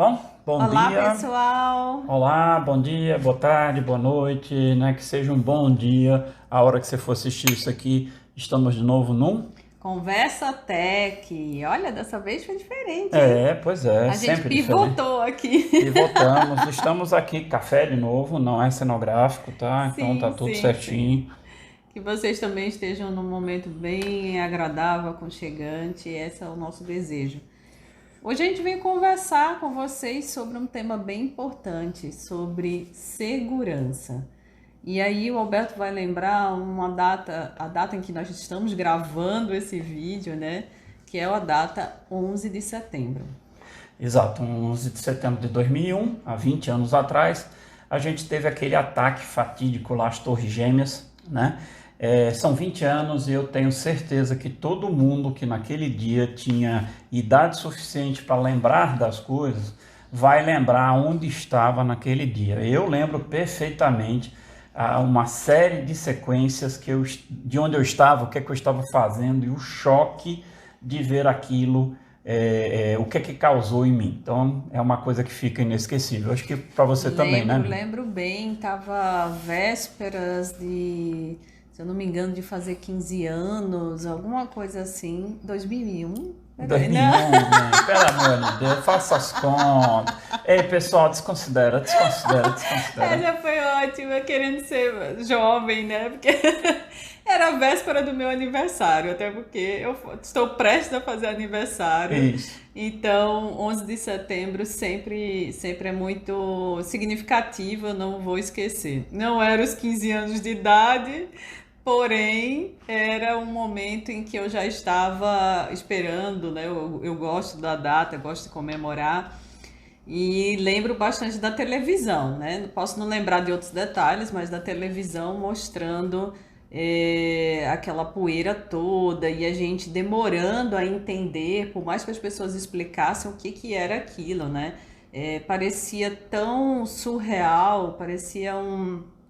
Bom Olá, dia, pessoal! olá, bom dia, boa tarde, boa noite, né? Que seja um bom dia. A hora que você for assistir isso aqui, estamos de novo num? Conversa Tech. Olha, dessa vez foi diferente, hein? Pois é, A gente sempre diferente. pivotou aqui. Pivotamos, estamos aqui, café de novo, não é cenográfico, tá? Então tá Sim, tudo sim, sim. certinho. Que vocês também estejam num momento bem agradável, aconchegante. Esse é o nosso desejo. Hoje a gente vem conversar com vocês sobre um tema bem importante, sobre segurança. E aí o Alberto vai lembrar uma data, a data em que nós estamos gravando esse vídeo, né? Que é a data 11 de setembro. Exato, 11 de setembro de 2001, há 20 anos atrás, a gente teve aquele ataque fatídico lá às Torres Gêmeas, né? São 20 anos e eu tenho certeza que todo mundo que naquele dia tinha idade suficiente para lembrar das coisas, vai lembrar onde estava naquele dia. Eu lembro perfeitamente uma série de sequências de onde eu estava, o que é que eu estava fazendo e o choque de ver aquilo, o que é que causou em mim. Então é uma coisa que fica inesquecível. Acho que para você também, né, Lembro, Mi? lembro bem, tava vésperas de, se eu não me engano, de fazer 15 anos, alguma coisa assim, 2001. Peraí, não. 2001, né? Pelo amor de Deus, faça as contas. Ei, pessoal, desconsidera, desconsidera, desconsidera. Essa foi ótima, querendo ser jovem, né? Porque era a véspera do meu aniversário, até porque eu estou prestes a fazer aniversário. Isso. Então, 11 de setembro sempre é muito significativo, eu não vou esquecer. Não era os 15 anos de idade, porém era um momento em que eu já estava esperando, né? Eu gosto da data, gosto de comemorar. E lembro bastante da televisão, né? Posso não lembrar de outros detalhes, mas da televisão mostrando aquela poeira toda e a gente demorando a entender, por mais que as pessoas explicassem o que que era aquilo, né? Parecia tão surreal, parecia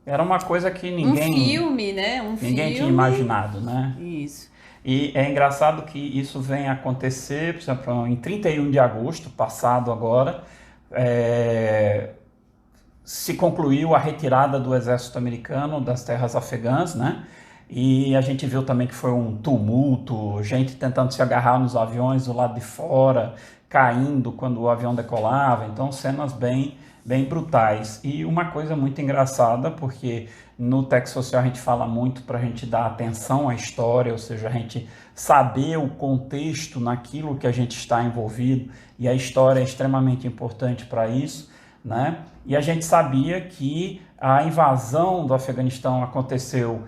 Era uma coisa que um ninguém, filme, né? Um ninguém tinha filme. imaginado, né? Isso. E é engraçado que isso vem acontecer, por exemplo, em 31 de agosto, passado agora, é, se concluiu a retirada do exército americano das terras afegãs, né? E a gente viu também que foi um tumulto, gente tentando se agarrar nos aviões do lado de fora, caindo quando o avião decolava, então cenas bem brutais. E uma coisa muito engraçada, porque no Tech Social a gente fala muito para a gente dar atenção à história, ou seja, a gente saber o contexto naquilo que a gente está envolvido, e a história é extremamente importante para isso, né? E a gente sabia que a invasão do Afeganistão aconteceu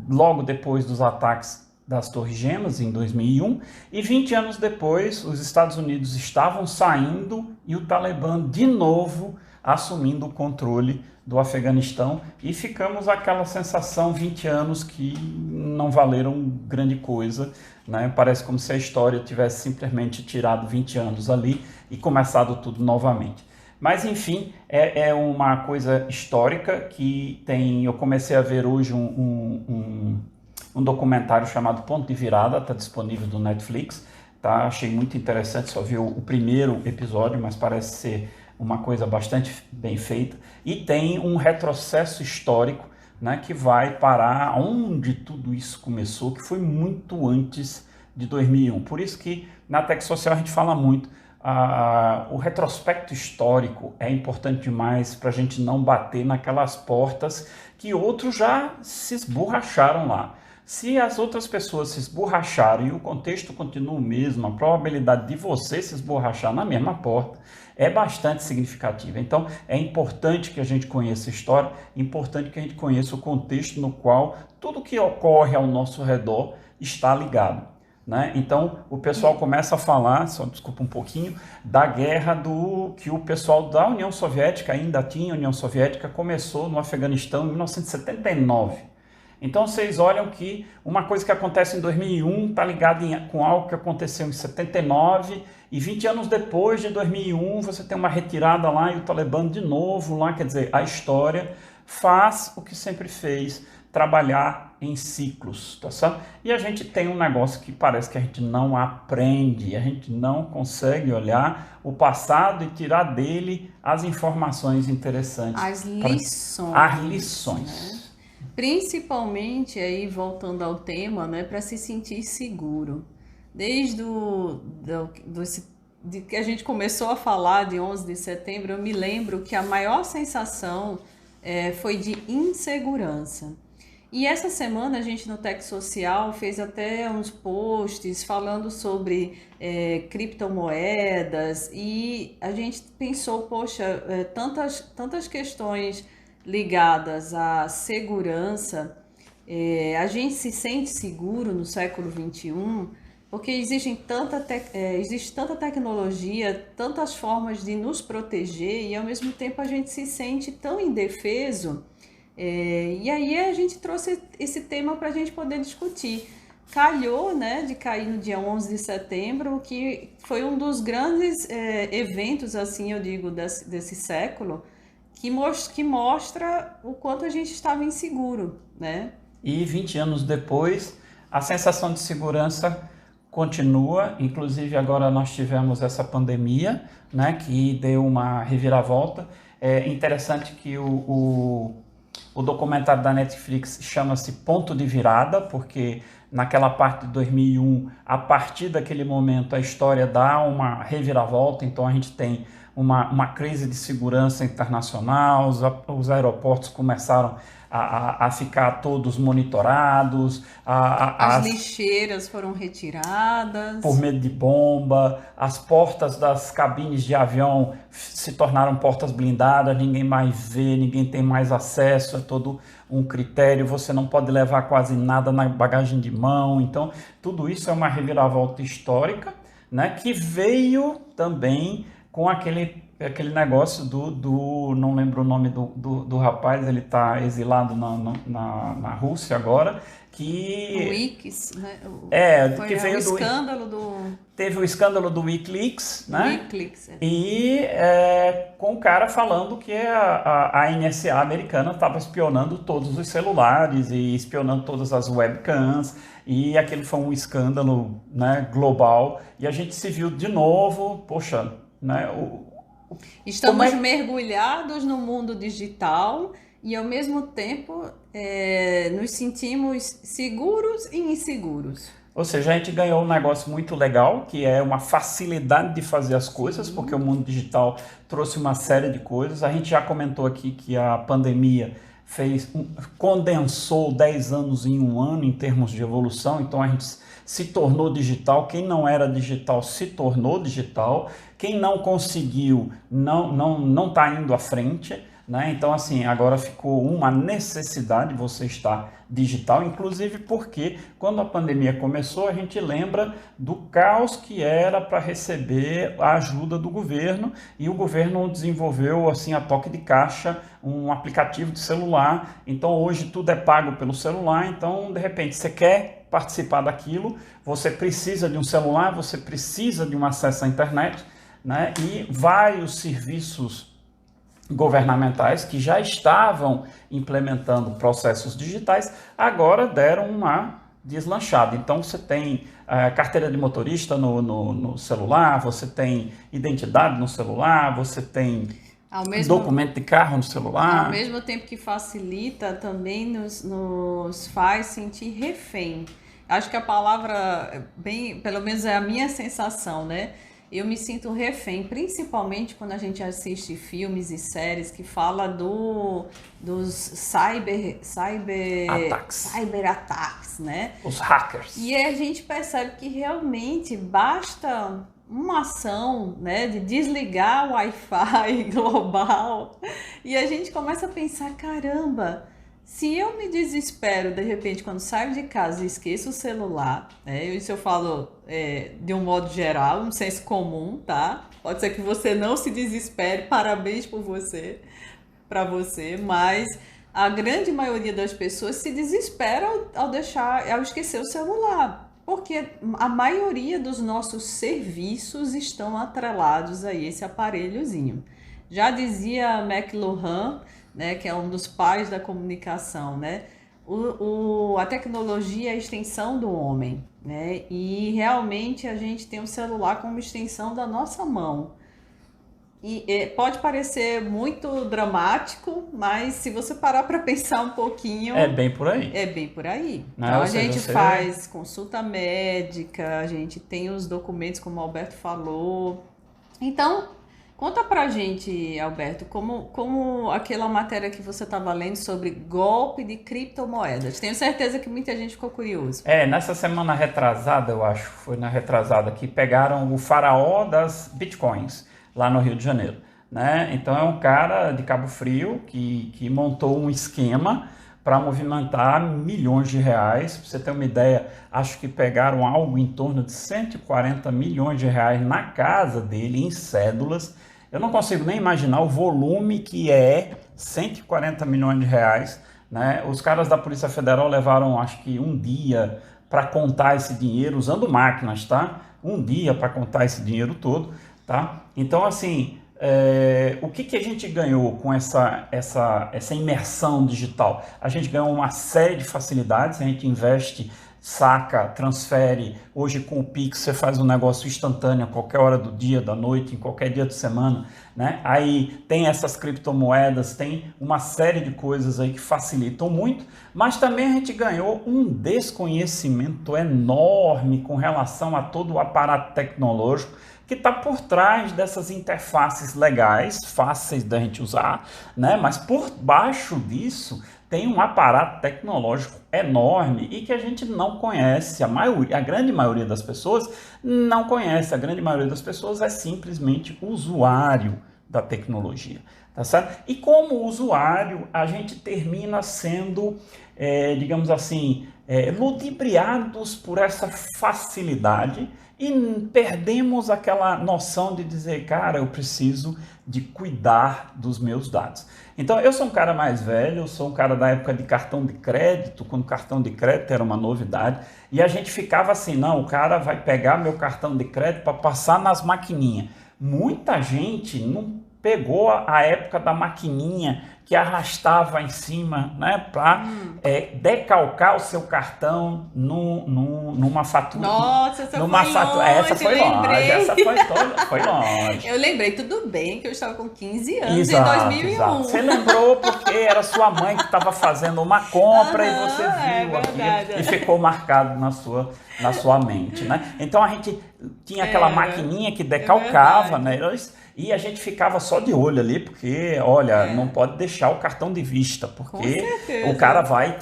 logo depois dos ataques das Torres Gêmeas, em 2001, e 20 anos depois os Estados Unidos estavam saindo e o Talibã de novo assumindo o controle do Afeganistão, e ficamos aquela sensação 20 anos que não valeram grande coisa, né? Parece como se a história tivesse simplesmente tirado 20 anos ali e começado tudo novamente. Mas enfim, é uma coisa histórica que tem. Eu comecei a ver hoje um documentário chamado Ponto de Virada, está disponível no Netflix, tá? Achei muito interessante, só vi o primeiro episódio, mas parece ser uma coisa bastante bem feita. E tem um retrocesso histórico, né, que vai parar onde tudo isso começou, que foi muito antes de 2001. Por isso que na Tech Social a gente fala muito. O retrospecto histórico é importante demais para a gente não bater naquelas portas que outros já se esborracharam lá. Se as outras pessoas se esborracharam e o contexto continua o mesmo, a probabilidade de você se esborrachar na mesma porta é bastante significativa. Então, é importante que a gente conheça a história, é importante que a gente conheça o contexto no qual tudo que ocorre ao nosso redor está ligado, né? Então o pessoal começa a falar, só desculpa um pouquinho, da guerra do que o pessoal da União Soviética, ainda tinha União Soviética, começou no Afeganistão em 1979. Então vocês olham que uma coisa que acontece em 2001 está ligada com algo que aconteceu em 79, e 20 anos depois de 2001 você tem uma retirada lá e o Talibã de novo lá, quer dizer, a história faz o que sempre fez, trabalhar em ciclos, tá certo? E a gente tem um negócio que parece que a gente não aprende, a gente não consegue olhar o passado e tirar dele as informações interessantes. As lições. As lições. Né? Principalmente, aí voltando ao tema, né, para se sentir seguro. Desde de que a gente começou a falar de 11 de setembro, eu me lembro que a maior sensação foi de insegurança. E essa semana a gente no Tech Social fez até uns posts falando sobre criptomoedas e a gente pensou, poxa, tantas questões ligadas à segurança, a gente se sente seguro no século XXI porque existe tanta tecnologia, tantas formas de nos proteger e ao mesmo tempo a gente se sente tão indefeso. E aí a gente trouxe esse tema para a gente poder discutir. Calhou, né, de cair no dia 11 de setembro, que foi um dos grandes eventos, assim eu digo, desse século, que mostra o quanto a gente estava inseguro, né? E 20 anos depois, a sensação de segurança continua, inclusive agora nós tivemos essa pandemia, né, que deu uma reviravolta. É interessante que o documentário da Netflix chama-se Ponto de Virada, porque naquela parte de 2001, a partir daquele momento, a história dá uma reviravolta, então a gente tem uma crise de segurança internacional, os aeroportos começaram a ficar todos monitorados. As lixeiras foram retiradas. Por medo de bomba, as portas das cabines de avião se tornaram portas blindadas, ninguém mais vê, ninguém tem mais acesso, é todo um critério, você não pode levar quase nada na bagagem de mão. Então, tudo isso é uma reviravolta histórica, né, que veio também com aquele negócio não lembro o nome do rapaz, ele está exilado na Rússia agora, que... O Wix, né? Que veio do escândalo Teve o escândalo do Wikileaks, né? Wikileaks, E com o cara falando que a NSA americana estava espionando todos os celulares e espionando todas as webcams, e aquele foi um escândalo, né, global, e a gente se viu de novo, poxa, né? Estamos mergulhados no mundo digital e ao mesmo tempo nos sentimos seguros e inseguros. Ou seja, a gente ganhou um negócio muito legal, que é uma facilidade de fazer as coisas, porque o mundo digital trouxe uma série de coisas. A gente já comentou aqui que a pandemia condensou 10 anos em um ano em termos de evolução, então a gente se tornou digital. Quem não era digital se tornou digital. Quem não conseguiu não está indo à frente, né? Então, assim, agora ficou uma necessidade você estar digital, inclusive porque quando a pandemia começou, a gente lembra do caos que era para receber a ajuda do governo, e o governo desenvolveu, assim, a toque de caixa, um aplicativo de celular. Então, hoje tudo é pago pelo celular. Então, de repente, você quer participar daquilo, você precisa de um celular, você precisa de um acesso à internet, né? E vários serviços governamentais que já estavam implementando processos digitais agora deram uma deslanchada. Então você tem carteira de motorista no celular, você tem identidade no celular, você tem documento de carro no celular. Ao mesmo tempo que facilita, também nos faz sentir refém. Acho que a palavra, pelo menos é a minha sensação, né? Eu me sinto refém, principalmente quando a gente assiste filmes e séries que fala dos cyberataques, né? Os hackers. E aí a gente percebe que realmente basta uma ação, né, de desligar o Wi-Fi global e a gente começa a pensar, caramba, se eu me desespero, de repente, quando saio de casa e esqueço o celular, né? Isso eu falo de um modo geral, um senso comum, tá? Pode ser que você não se desespere, parabéns para você, mas a grande maioria das pessoas se desespera ao esquecer o celular, porque a maioria dos nossos serviços estão atrelados a esse aparelhozinho. Já dizia McLuhan, né, que é um dos pais da comunicação, né? a tecnologia é a extensão do homem, né? E realmente a gente tem o celular como extensão da nossa mão. E pode parecer muito dramático, mas se você parar para pensar um É pouquinho, bem por aí, é bem por aí. né? Então Ou a seja, gente você... faz consulta médica, a gente tem os documentos, como o Alberto falou. Então, conta pra gente, Alberto, como aquela matéria que você estava lendo sobre golpe de criptomoedas. Tenho certeza que muita gente ficou curioso. Nessa semana retrasada, eu acho, foi na retrasada, que pegaram o faraó das bitcoins, lá no Rio de Janeiro, né? Então é um cara de Cabo Frio que montou um esquema para movimentar milhões de reais. Para você ter uma ideia, acho que pegaram algo em torno de 140 milhões de reais na casa dele, em cédulas. Eu não consigo nem imaginar o volume que é 140 milhões de reais, né? Os caras da Polícia Federal levaram, acho que um dia para contar esse dinheiro, usando máquinas, tá? Um dia para contar esse dinheiro todo, tá? Então, assim, o que a gente ganhou com essa imersão digital? A gente ganhou uma série de facilidades, a gente investe, saca, transfere. Hoje com o Pix você faz um negócio instantâneo a qualquer hora do dia, da noite, em qualquer dia de semana, né? Aí tem essas criptomoedas, tem uma série de coisas aí que facilitam muito, mas também a gente ganhou um desconhecimento enorme com relação a todo o aparato tecnológico que está por trás dessas interfaces legais, fáceis da gente usar, né? Mas por baixo disso tem um aparato tecnológico enorme e que a gente não conhece. A grande maioria das pessoas não conhece. A grande maioria das pessoas é simplesmente usuário da tecnologia, tá certo? E como usuário, a gente termina sendo, digamos assim, ludibriados por essa facilidade e perdemos aquela noção de dizer, cara, eu preciso de cuidar dos meus dados. Então, eu sou um cara mais velho, eu sou um cara da época de cartão de crédito, quando cartão de crédito era uma novidade, e a gente ficava assim, não, o cara vai pegar meu cartão de crédito para passar nas maquininhas. Muita gente não pegou a época da maquininha que arrastava em cima, né, para decalcar o seu cartão numa fatura. Nossa, essa numa foi fatura. longe, Essa foi lembrei. longe, foi longe. Eu lembrei, tudo bem, que eu estava com 15 anos Exato, em 2001. exato. Você lembrou porque era sua mãe que estava fazendo uma compra e você viu aquilo e ficou marcado na sua mente, né? Então a gente tinha aquela maquininha que decalcava, né? E a gente ficava só de olho ali, porque, olha, não pode deixar o cartão de vista, porque o cara vai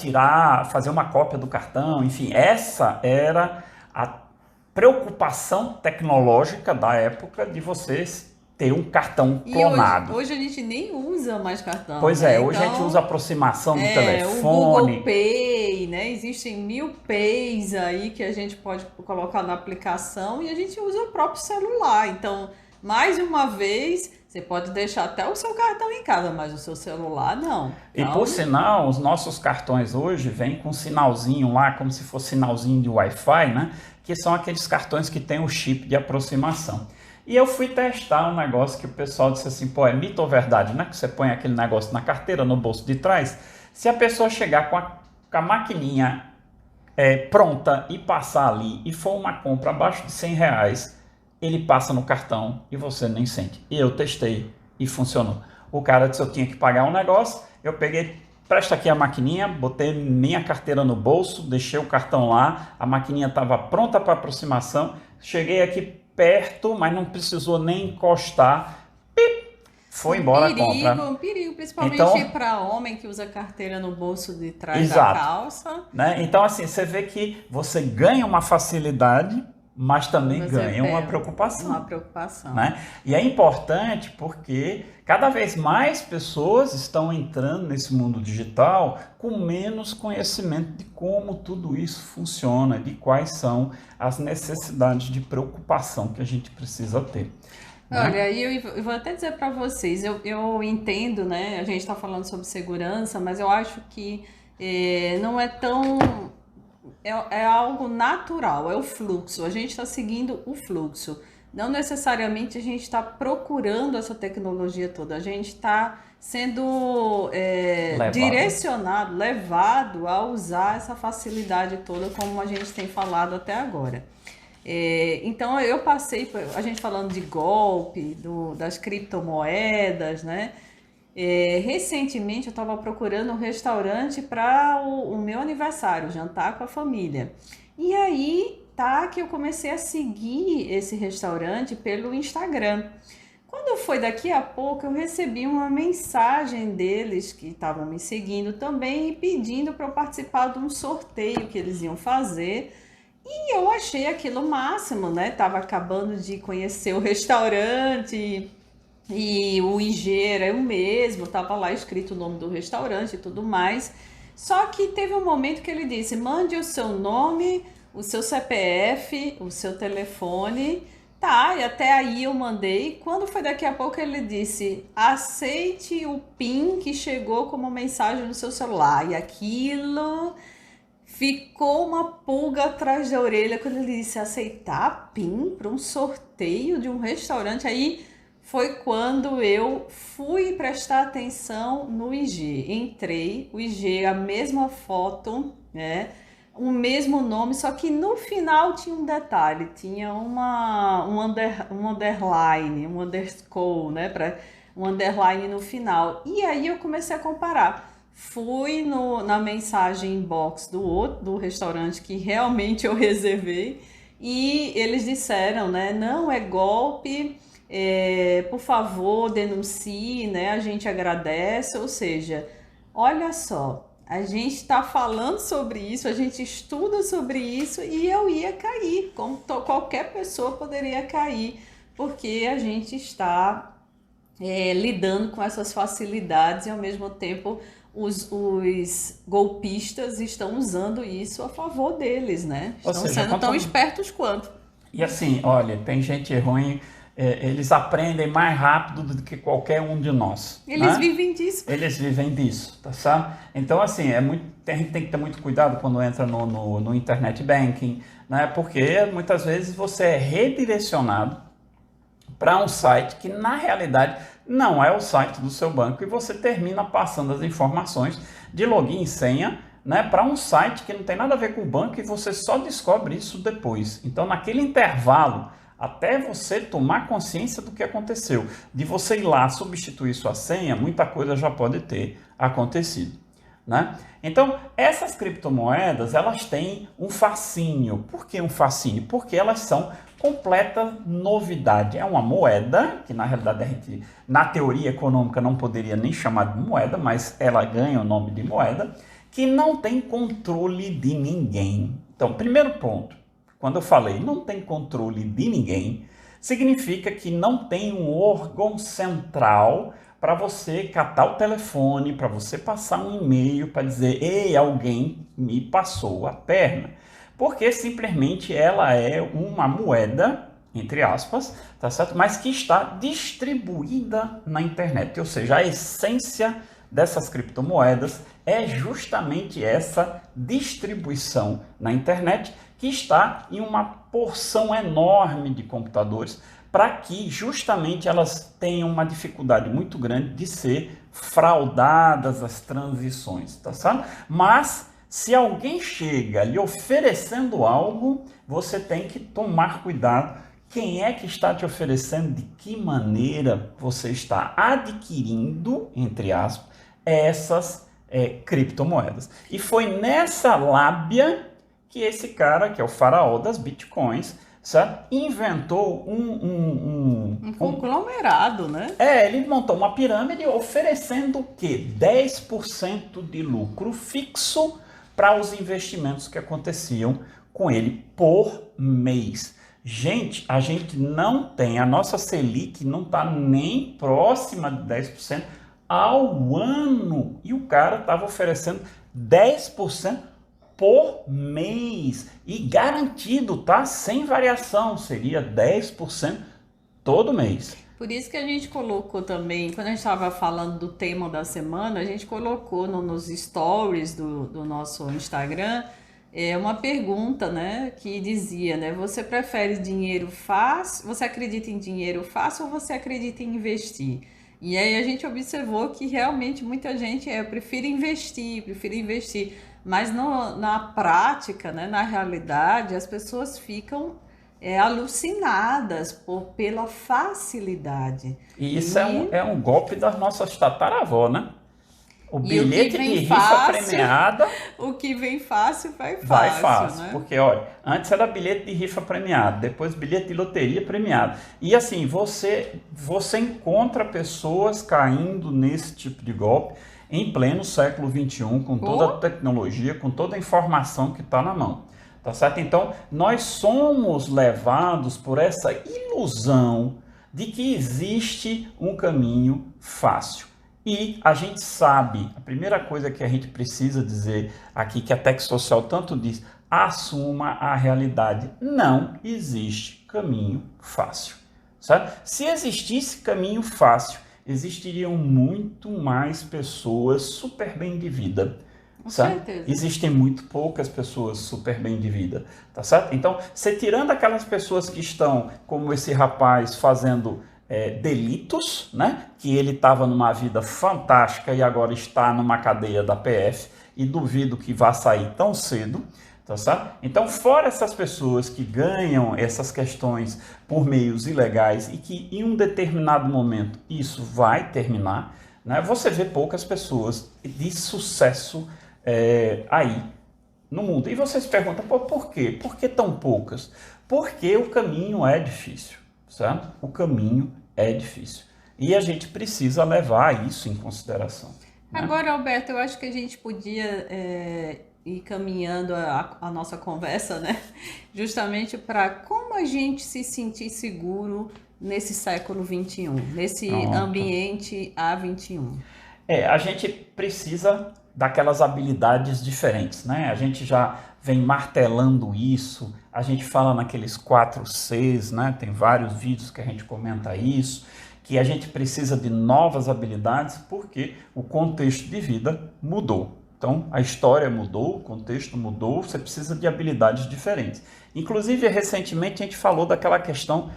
fazer uma cópia do cartão, enfim, essa era a preocupação tecnológica da época de vocês ter um cartão clonado. E hoje a gente nem usa mais cartão. Pois né? Hoje a gente usa aproximação do telefone. O Google Pay, né? Existem 1000 Pays aí que a gente pode colocar na aplicação e a gente usa o próprio celular. Então, mais uma vez, você pode deixar até o seu cartão em casa, mas o seu celular não. E por sinal, os nossos cartões hoje vêm com um sinalzinho lá, como se fosse sinalzinho de Wi-Fi, né? Que são aqueles cartões que tem o chip de aproximação. E eu fui testar um negócio que o pessoal disse assim, pô, é mito ou verdade, né? Que você põe aquele negócio na carteira, no bolso de trás. Se a pessoa chegar com a maquininha pronta e passar ali e for uma compra abaixo de 100 reais, ele passa no cartão e você nem sente. E eu testei e funcionou. O cara disse que eu tinha que pagar um negócio, eu peguei, presta aqui a maquininha, botei minha carteira no bolso, deixei o cartão lá, a maquininha estava pronta para aproximação, cheguei aqui perto, mas não precisou nem encostar, foi embora a compra. Um perigo, principalmente para homem que usa carteira no bolso de trás da calça. Né? Então, assim, você vê que você ganha uma facilidade, mas também ganha uma preocupação. Uma preocupação. Né? E é importante porque cada vez mais pessoas estão entrando nesse mundo digital com menos conhecimento de como tudo isso funciona, de quais são as necessidades de preocupação que a gente precisa ter. Olha, eu vou até dizer para vocês, eu entendo, né? A gente está falando sobre segurança, mas eu acho que não é tão... É algo natural, é o fluxo. A gente está seguindo o fluxo. Não necessariamente a gente está procurando essa tecnologia toda. A gente está sendo direcionado, levado a usar essa facilidade toda, como a gente tem falado até agora. Então eu passei, a gente falando de golpe, das criptomoedas, né? Recentemente eu estava procurando um restaurante para o meu aniversário, jantar com a família. E aí tá que eu comecei a seguir esse restaurante pelo Instagram. Quando foi daqui a pouco, eu recebi uma mensagem deles que estavam me seguindo também e pedindo para eu participar de um sorteio que eles iam fazer. E eu achei aquilo o máximo, né? Tava acabando de conhecer o restaurante e o IG era o mesmo, tava lá escrito o nome do restaurante e tudo mais. Só que teve um momento que ele disse: mande o seu nome, o seu CPF, o seu telefone. Tá, e até aí eu mandei. Quando foi daqui a pouco, ele disse: aceite o PIN que chegou como mensagem no seu celular. E aquilo ficou uma pulga atrás da orelha quando ele disse aceitar PIN para um sorteio de um restaurante. Aí foi quando eu fui prestar atenção no IG. Entrei, o IG, a mesma foto, né? O mesmo nome, só que no final tinha um detalhe, tinha um underline, um underscore, né? Um underline no final. E aí eu comecei a comparar. Fui na mensagem inbox do restaurante que realmente eu reservei e eles disseram, né? Não é golpe, por favor, denuncie, né? A gente agradece. Ou seja, olha só. A gente está falando sobre isso, a gente estuda sobre isso e eu ia cair, como qualquer pessoa poderia cair, porque a gente está lidando com essas facilidades e ao mesmo tempo os golpistas estão usando isso a favor deles, né? Estão sendo tão espertos quanto. E assim, olha, tem gente ruim. Eles aprendem mais rápido do que qualquer um de nós. Eles vivem disso. Eles vivem disso, tá certo? Então, assim, a gente tem que ter muito cuidado quando entra no internet banking, né? Porque muitas vezes você é redirecionado para um site que, na realidade, não é o site do seu banco e você termina passando as informações de login e senha, né, para um site que não tem nada a ver com o banco e você só descobre isso depois. Então, naquele intervalo, até você tomar consciência do que aconteceu, de você ir lá substituir sua senha, muita coisa já pode ter acontecido, né? Então, essas criptomoedas, elas têm um fascínio. Por que um fascínio? Porque elas são completa novidade. É uma moeda, que na realidade a gente, na teoria econômica, não poderia nem chamar de moeda, mas ela ganha o nome de moeda, que não tem controle de ninguém. Então, primeiro ponto. Quando eu falei não tem controle de ninguém, significa que não tem um órgão central para você catar o telefone, para você passar um e-mail para dizer: ei, alguém me passou a perna. Porque simplesmente ela é uma moeda, entre aspas, tá certo? Mas que está distribuída na internet. Ou seja, a essência dessas criptomoedas é justamente essa distribuição na internet, que está em uma porção enorme de computadores, para que justamente elas tenham uma dificuldade muito grande de ser fraudadas as transições, tá certo? Mas se alguém chega lhe oferecendo algo, você tem que tomar cuidado. Quem é que está te oferecendo? De que maneira você está adquirindo, entre aspas, essas criptomoedas? E foi nessa lábia que esse cara, que é o faraó das bitcoins, certo? Inventou um conglomerado, né? Ele montou uma pirâmide oferecendo o quê? 10% de lucro fixo para os investimentos que aconteciam com ele por mês. Gente, a gente não tem, a nossa Selic não está nem próxima de 10% ao ano. E o cara estava oferecendo 10% por mês. E garantido, tá? Sem variação, seria 10% todo mês. Por isso que a gente colocou também, quando a gente estava falando do tema da semana, a gente colocou nos stories do nosso Instagram uma pergunta, né, que dizia, né, você prefere dinheiro fácil, você acredita em dinheiro fácil ou você acredita em investir? E aí a gente observou que realmente muita gente prefere investir, mas na prática, né, na realidade, as pessoas ficam alucinadas pela facilidade. E isso é um golpe das nossas tataravó, né? O E o que bilhete de vem rifa fácil, premiada o que vem fácil vai vai fácil, fácil, né? porque olha, antes era bilhete de rifa premiado, depois bilhete de loteria premiado. E assim, você encontra pessoas caindo nesse tipo de golpe em pleno século XXI, com toda a Ou tecnologia, com toda a informação que está na mão. Tá certo? Então, nós somos levados por essa ilusão de que existe um caminho fácil. E a gente sabe, a primeira coisa que a gente precisa dizer aqui, que a Tech Social tanto diz, assuma a realidade. Não existe caminho fácil. Sabe? Se existisse caminho fácil, existiriam muito mais pessoas super bem de vida. com Sabe? certeza. Existem muito poucas pessoas super bem de vida, tá certo? Então, você tirando aquelas pessoas que estão, como esse rapaz, fazendo delitos, né? Que ele estava numa vida fantástica e agora está numa cadeia da PF e duvido que vá sair tão cedo, tá certo? Então, fora essas pessoas que ganham essas questões por meios ilegais e que em um determinado momento isso vai terminar, né? Você vê poucas pessoas de sucesso aí no mundo. E você se pergunta, pô, por quê? Por que tão poucas? Porque o caminho é difícil, certo? O caminho é difícil. E a gente precisa levar isso em consideração, né? Agora, Alberto, eu acho que a gente podia ir caminhando a nossa conversa, né? Justamente para como a gente se sentir seguro nesse século XXI, nesse Pronto. ambiente A21. A gente precisa daquelas habilidades diferentes, né? A gente já vem martelando isso, a gente fala naqueles 4 Cs, né? Tem vários vídeos que a gente comenta isso, que a gente precisa de novas habilidades porque o contexto de vida mudou. Então, a história mudou, o contexto mudou, você precisa de habilidades diferentes. Inclusive, recentemente a gente falou daquela questão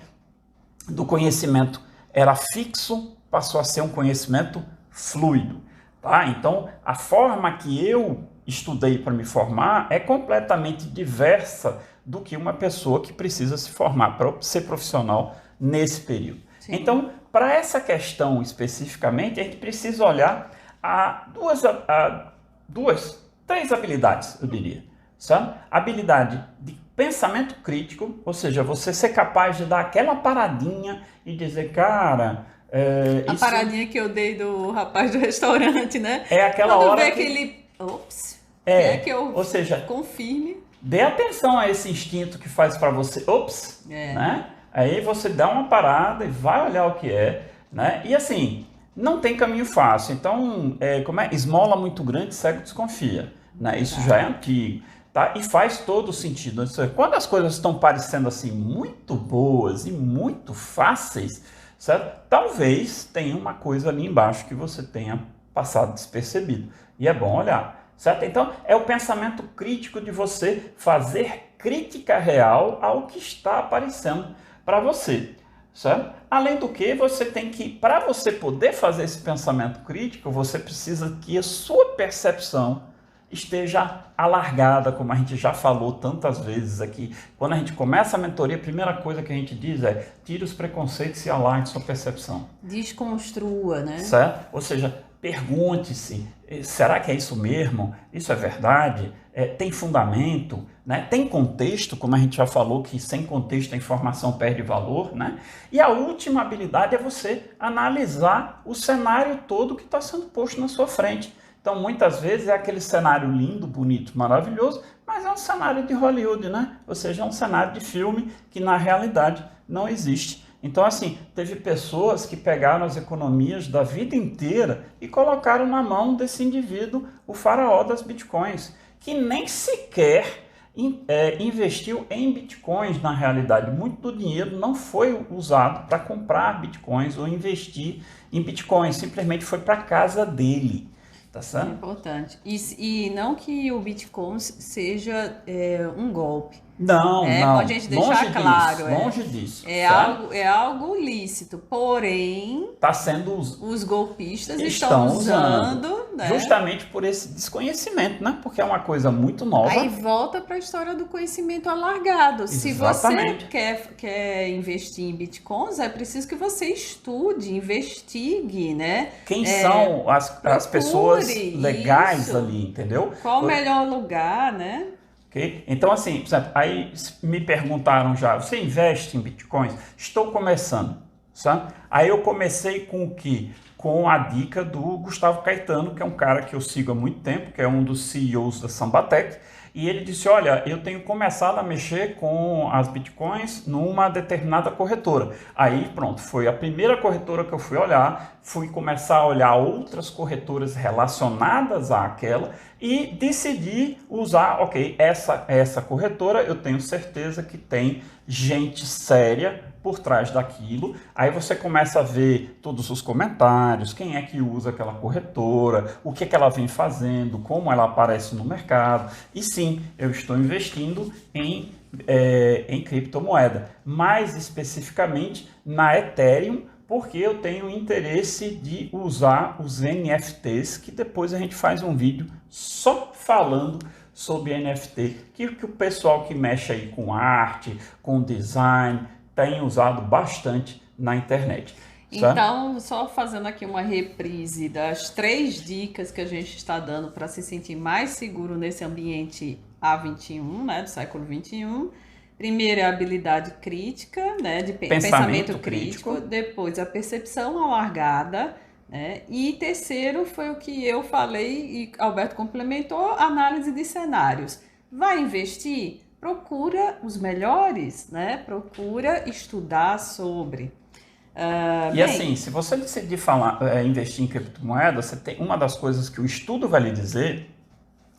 do conhecimento era fixo, passou a ser um conhecimento fluido. Tá? Então, a forma que eu estudei para me formar é completamente diversa do que uma pessoa que precisa se formar para ser profissional nesse período. Sim. Então, para essa questão especificamente, a gente precisa olhar três habilidades, eu diria. Sabe? Habilidade de pensamento crítico, ou seja, você ser capaz de dar aquela paradinha e dizer, cara... A paradinha que eu dei do rapaz do restaurante, né? É aquela Quando hora vê que... aquele... Ops! Quer que eu ou seja, confirme. dê atenção a esse instinto que faz para você, ops, né? Aí você dá uma parada e vai olhar o que é, né? E assim, não tem caminho fácil. Então, esmola muito grande, cego desconfia, né? Isso já é antigo, tá? E faz todo sentido. Quando as coisas estão parecendo assim muito boas e muito fáceis, certo? Talvez tenha uma coisa ali embaixo que você tenha passado despercebido. E é bom olhar, certo? Então, é o pensamento crítico de você fazer crítica real ao que está aparecendo para você, certo? Além do que, você tem que, para você poder fazer esse pensamento crítico, você precisa que a sua percepção esteja alargada, como a gente já falou tantas vezes aqui. Quando a gente começa a mentoria, a primeira coisa que a gente diz é tire os preconceitos e alargue sua percepção. Desconstrua, né? Certo? Ou seja, pergunte-se, será que é isso mesmo? Isso é verdade? Tem fundamento? Né? Tem contexto, como a gente já falou, que sem contexto a informação perde valor, né? E a última habilidade é você analisar o cenário todo que está sendo posto na sua frente. Então, muitas vezes é aquele cenário lindo, bonito, maravilhoso, mas é um cenário de Hollywood, né? Ou seja, é um cenário de filme que na realidade não existe. Então, assim, teve pessoas que pegaram as economias da vida inteira e colocaram na mão desse indivíduo o faraó das bitcoins, que nem sequer investiu em bitcoins na realidade. Muito do dinheiro não foi usado para comprar bitcoins ou investir em bitcoins, simplesmente foi para a casa dele. Tá certo? É importante. E não que o Bitcoin seja um golpe. Não, né? Para a não, gente deixar claro, longe disso, é algo lícito, porém está sendo os golpistas estão estão usando, né? justamente por esse desconhecimento, né? Porque é uma coisa muito Aí nova. volta para a história do conhecimento alargado. Se você Exatamente. quer investir em bitcoins, é preciso que você estude, investigue, né? Quem são as pessoas Procure legais isso. ali, entendeu? Qual o melhor lugar, né? Ok? Então, assim, por exemplo, aí me perguntaram já, você investe em bitcoins? Estou começando, sabe? Aí eu comecei com o quê? Com a dica do Gustavo Caetano, que é um cara que eu sigo há muito tempo, que é um dos CEOs da Sambatec, e ele disse, olha, eu tenho começado a mexer com as bitcoins numa determinada corretora. Aí, pronto, foi a primeira corretora que eu fui olhar, fui começar a olhar outras corretoras relacionadas àquela e decidi usar, ok, essa corretora eu tenho certeza que tem gente séria por trás daquilo. Aí você começa a ver todos os comentários, quem é que usa aquela corretora, o que é que ela vem fazendo, como ela aparece no mercado. E sim, eu estou investindo em criptomoeda, mais especificamente na Ethereum, porque eu tenho interesse de usar os NFTs, que depois a gente faz um vídeo só falando sobre NFT, que o pessoal que mexe aí com arte, com design, tem usado bastante na internet. Certo? Então, só fazendo aqui uma reprise das 3 dicas que a gente está dando para se sentir mais seguro nesse ambiente A21, né, do século 21. Primeiro é a habilidade crítica, né, de pensamento crítico. Depois a percepção alargada, né? E terceiro foi o que eu falei e Alberto complementou, análise de cenários. Vai investir? Procura os melhores, né? Procura estudar sobre. E assim, se você decidir investir em criptomoeda, você tem uma das coisas que o estudo vai lhe dizer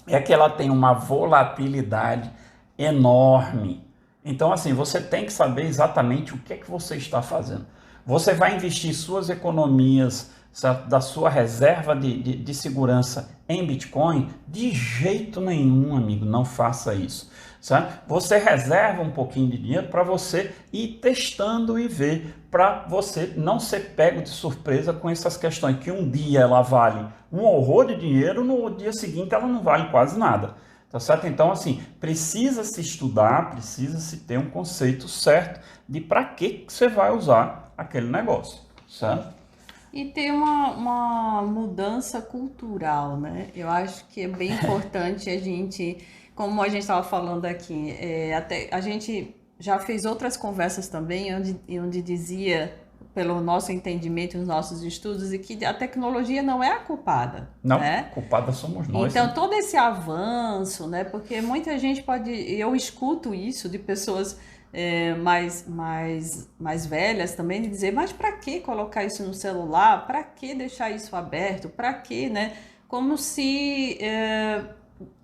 é que ela tem uma volatilidade enorme. Então, assim, você tem que saber exatamente o que é que você está fazendo. Você vai investir suas economias, da sua reserva de segurança em Bitcoin? De jeito nenhum, amigo, não faça isso. Sabe? Você reserva um pouquinho de dinheiro para você ir testando e ver, para você não ser pego de surpresa com essas questões, que um dia ela vale um horror de dinheiro, no dia seguinte ela não vale quase nada. Tá certo? Então, assim, precisa se estudar, precisa se ter um conceito certo de para que você vai usar aquele negócio, certo? E ter uma mudança cultural, né? Eu acho que é bem importante a gente, como a gente estava falando aqui, até a gente já fez outras conversas também, onde dizia, pelo nosso entendimento, nos nossos estudos, e que a tecnologia não é a culpada. Não, né? culpada somos nós. Então, né? todo esse avanço, né? Porque muita gente eu escuto isso de pessoas mais velhas também, de dizer, mas para que colocar isso no celular? Para que deixar isso aberto? Para que, né? Como se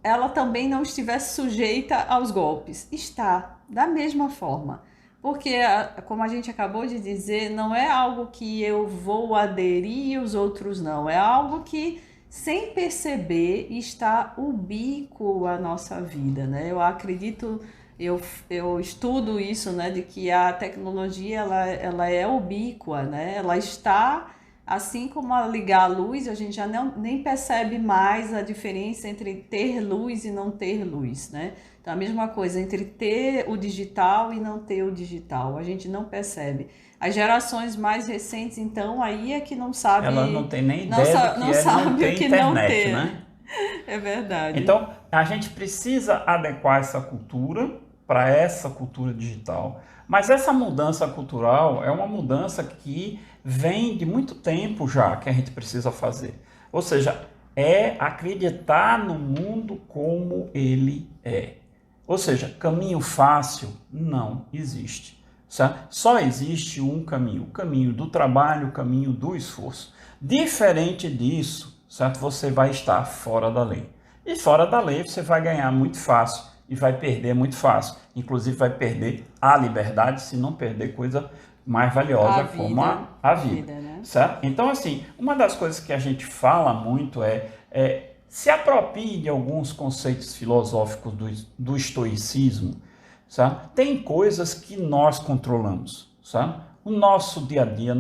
ela também não estivesse sujeita aos golpes. Está, da mesma forma. Porque, como a gente acabou de dizer, não é algo que eu vou aderir e os outros não. É algo que, sem perceber, está ubíquo à nossa vida, né? Eu acredito, eu estudo isso, né? De que a tecnologia, ela é ubíqua, né? Ela está, assim como a ligar a luz, a gente já nem percebe mais a diferença entre ter luz e não ter luz, né? Então, a mesma coisa entre ter o digital e não ter o digital. A gente não percebe. As gerações mais recentes, então, aí é que não sabe... Ela não tem nem ideia do que não ter internet, né? É verdade. Então, a gente precisa adequar essa cultura para essa cultura digital. Mas essa mudança cultural é uma mudança que vem de muito tempo já que a gente precisa fazer. Ou seja, é acreditar no mundo como ele é. Ou seja, caminho fácil não existe. Certo? Só existe um caminho, o caminho do trabalho, o caminho do esforço. Diferente disso, certo? Você vai estar fora da lei. E fora da lei você vai ganhar muito fácil e vai perder muito fácil. Inclusive vai perder a liberdade, se não perder coisa mais valiosa como a vida. Né? Certo? Então, assim, uma das coisas que a gente fala muito se aproprie de alguns conceitos filosóficos do estoicismo, sabe? Tem coisas que nós controlamos, sabe? O nosso dia a dia,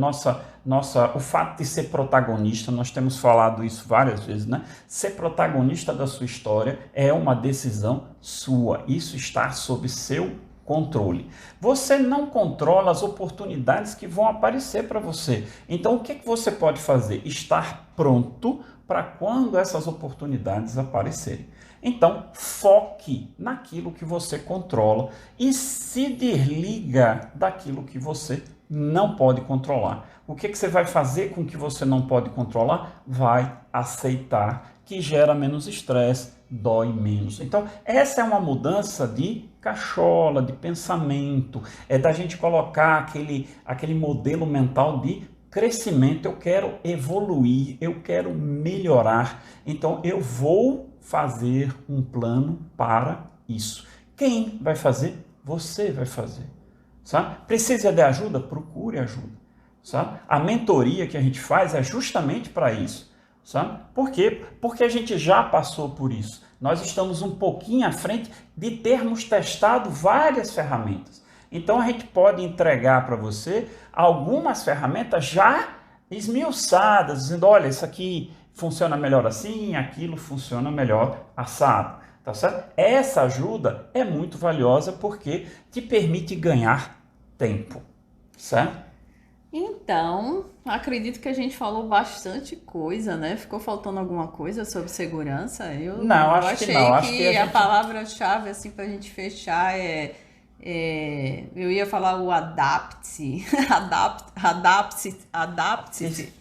o fato de ser protagonista, nós temos falado isso várias vezes, né? Ser protagonista da sua história é uma decisão sua. Isso está sob seu controle. Você não controla as oportunidades que vão aparecer para você. Então, o que você pode fazer? Estar pronto para quando essas oportunidades aparecerem. Então, foque naquilo que você controla e se desliga daquilo que você não pode controlar. O que você vai fazer com o que você não pode controlar? Vai aceitar, que gera menos estresse, dói menos. Então, essa é uma mudança de cachola, de pensamento, é da gente colocar aquele modelo mental de crescimento. Eu quero evoluir, eu quero melhorar, então eu vou fazer um plano para isso. Quem vai fazer? Você vai fazer. Sabe? Precisa de ajuda? Procure ajuda. Sabe? A mentoria que a gente faz é justamente para isso. Sabe? Por quê? Porque a gente já passou por isso. Nós estamos um pouquinho à frente de termos testado várias ferramentas. Então a gente pode entregar para você algumas ferramentas já esmiuçadas, dizendo, olha, isso aqui funciona melhor assim, aquilo funciona melhor assado. Tá certo? Essa ajuda é muito valiosa porque te permite ganhar tempo, certo? Então, acredito que a gente falou bastante coisa, né? Ficou faltando alguma coisa sobre segurança? Eu acho que não. Acho que a palavra-chave assim para a gente fechar eu ia falar o adapte-se, adapte-se. Adapte-se.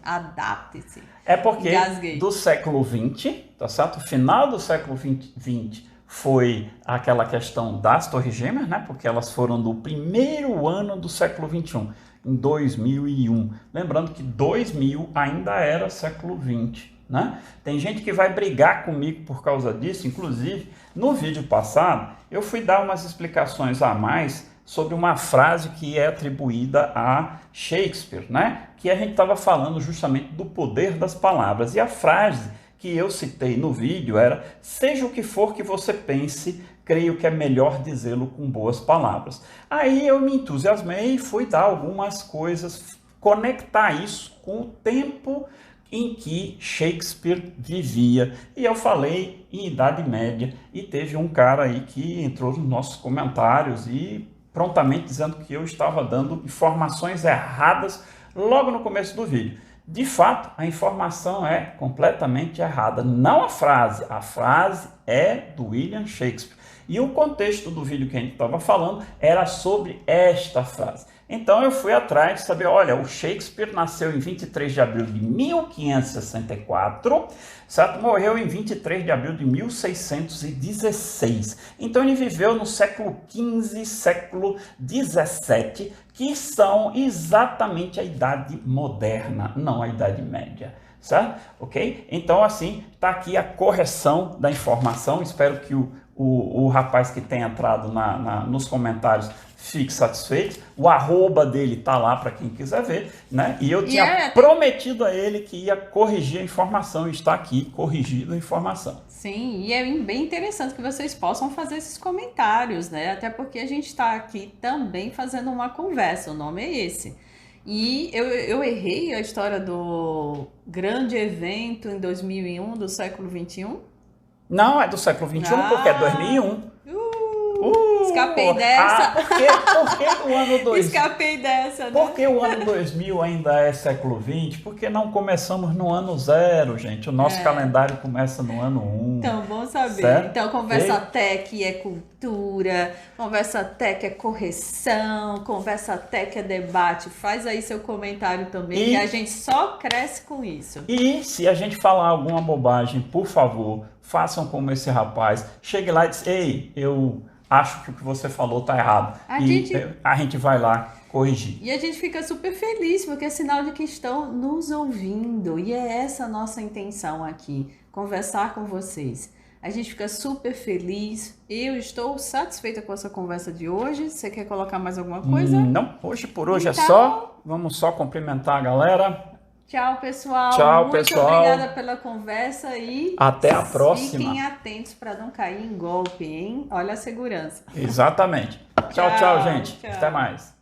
Adapte-se. É porque Engasguei. do século XX, tá certo? O final do século XX foi aquela questão das Torres Gêmeas, né? Porque elas foram do primeiro ano do século XXI, em 2001. Lembrando que 2000 ainda era século XX, né? Tem gente que vai brigar comigo por causa disso. Inclusive, no vídeo passado, eu fui dar umas explicações a mais sobre uma frase que é atribuída a Shakespeare, né? Que a gente estava falando justamente do poder das palavras. E a frase que eu citei no vídeo era: seja o que for que você pense, creio que é melhor dizê-lo com boas palavras. Aí eu me entusiasmei e fui dar algumas coisas, conectar isso com o tempo em que Shakespeare vivia. E eu falei em Idade Média e teve um cara aí que entrou nos nossos comentários e prontamente dizendo que eu estava dando informações erradas logo no começo do vídeo. De fato, a informação é completamente errada. Não a frase é do William Shakespeare. E o contexto do vídeo que a gente estava falando era sobre esta frase. Então eu fui atrás de saber, olha, o Shakespeare nasceu em 23 de abril de 1564, certo? Morreu em 23 de abril de 1616. Então ele viveu no século XV, século XVII, que são exatamente a Idade Moderna, não a Idade Média. Certo? Ok? Então, assim, está aqui a correção da informação. Espero que o rapaz que tem entrado nos comentários fique satisfeito. O arroba dele está lá para quem quiser ver, né? E eu tinha prometido a ele que ia corrigir a informação e está aqui corrigindo a informação. Sim, e é bem interessante que vocês possam fazer esses comentários, né? Até porque a gente está aqui também fazendo uma conversa, o nome é esse. E eu errei a história do grande evento em 2001 do século XXI? Não, é do século XXI, porque é 2001. Escapei dessa. Por que o ano 2000? Escapei dessa, né? Por que o ano 2000 ainda é século XX? Porque não começamos no ano 0, gente. O nosso calendário começa no ano 1. Então, bom saber. Certo? Então, conversa tech é cultura, conversa tech é correção, conversa tech é debate. Faz aí seu comentário também, que a gente só cresce com isso. E se a gente falar alguma bobagem, por favor, façam como esse rapaz. Chegue lá e diz, ei, eu acho que o que você falou está errado. A gente vai lá corrigir. E a gente fica super feliz, porque é sinal de que estão nos ouvindo. E é essa a nossa intenção aqui, conversar com vocês. A gente fica super feliz. Eu estou satisfeita com essa conversa de hoje. Você quer colocar mais alguma coisa? Não, hoje por hoje então... é só. Vamos só cumprimentar a galera. Tchau, pessoal. Tchau, Muito pessoal. obrigada pela conversa e até a próxima. Fiquem atentos para não cair em golpe, hein? Olha a segurança. Exatamente. Tchau, tchau, gente. Tchau. Até mais.